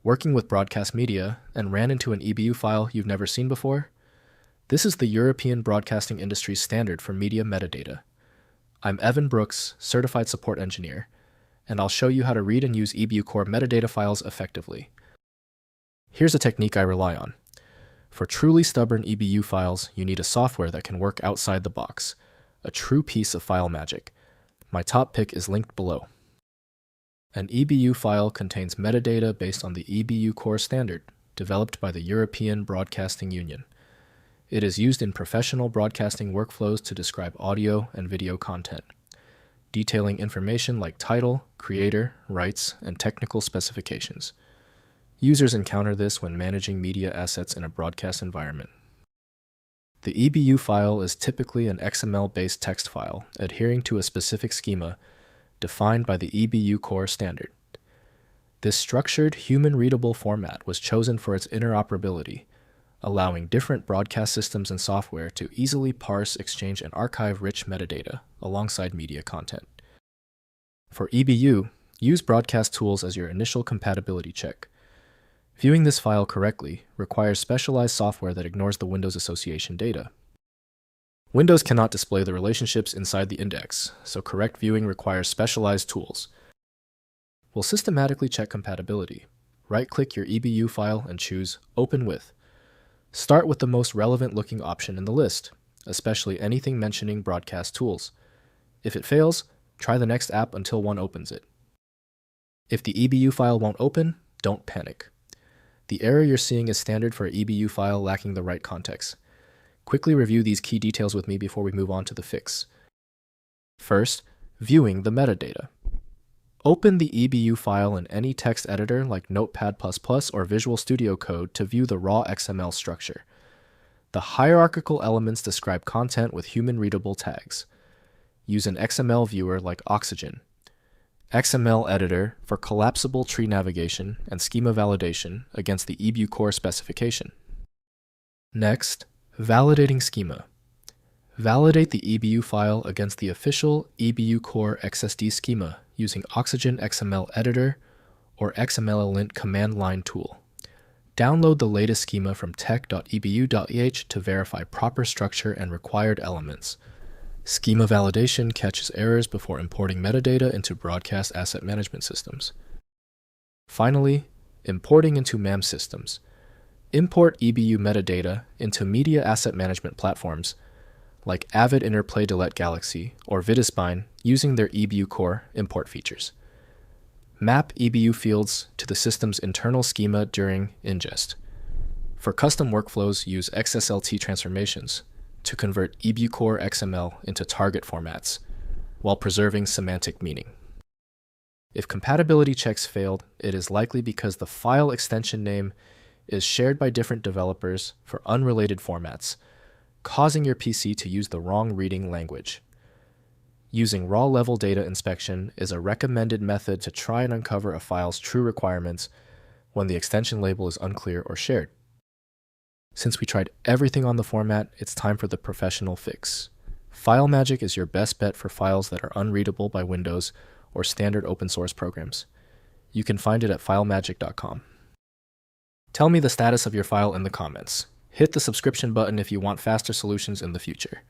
Working with broadcast media and ran into an EBU file you've never seen before? This is the European broadcasting industry's standard for media metadata. I'm Evan Brooks, Certified Support Engineer, and I'll show you how to read and use EBUCore metadata files effectively. Here's a technique I rely on. For truly stubborn EBU files, you need a software that can work outside the box, a true piece of file magic. My top pick is linked below. An EBU file contains metadata based on the EBUCore standard, developed by the European Broadcasting Union. It is used in professional broadcasting workflows to describe audio and video content, detailing information like title, creator, rights, and technical specifications. Users encounter this when managing media assets in a broadcast environment. The EBU file is typically an XML-based text file adhering to a specific schema defined by the EBUCore standard. This structured, human-readable format was chosen for its interoperability, allowing different broadcast systems and software to easily parse, exchange, and archive rich metadata alongside media content. For EBU, use broadcast tools as your initial compatibility check. Viewing this file correctly requires specialized software that ignores the Windows association data. Windows cannot display the relationships inside the index, so correct viewing requires specialized tools. We'll systematically check compatibility. Right-click your EBU file and choose Open With. Start with the most relevant-looking option in the list, especially anything mentioning broadcast tools. If it fails, try the next app until one opens it. If the EBU file won't open, don't panic. The error you're seeing is standard for an EBU file lacking the right context. Quickly review these key details with me before we move on to the fix. First, viewing the metadata. Open the EBU file in any text editor like Notepad++ or Visual Studio Code to view the raw XML structure. The hierarchical elements describe content with human-readable tags. Use an XML viewer like Oxygen. XML editor for collapsible tree navigation and schema validation against the EBUCore specification. Next, validating schema. Validate the EBU file against the official EBUCore XSD schema using Oxygen XML editor or XML-lint command line tool. Download the latest schema from tech.ebu.eh to verify proper structure and required elements. Schema validation catches errors before importing metadata into broadcast asset management systems. Finally, importing into MAM systems. Import EBU metadata into media asset management platforms like Avid Interplay Delete Galaxy or Vidispine using their EBUCore import features. Map EBU fields to the system's internal schema during ingest. For custom workflows, use XSLT transformations to convert EBUCore XML into target formats while preserving semantic meaning. If compatibility checks failed, it is likely because the file extension name is shared by different developers for unrelated formats, causing your PC to use the wrong reading language. Using raw-level data inspection is a recommended method to try and uncover a file's true requirements when the extension label is unclear or shared. Since we tried everything on the format, it's time for the professional fix. FileMagick is your best bet for files that are unreadable by Windows or standard open-source programs. You can find it at filemagick.com. Tell me the status of your file in the comments. Hit the subscription button if you want faster solutions in the future.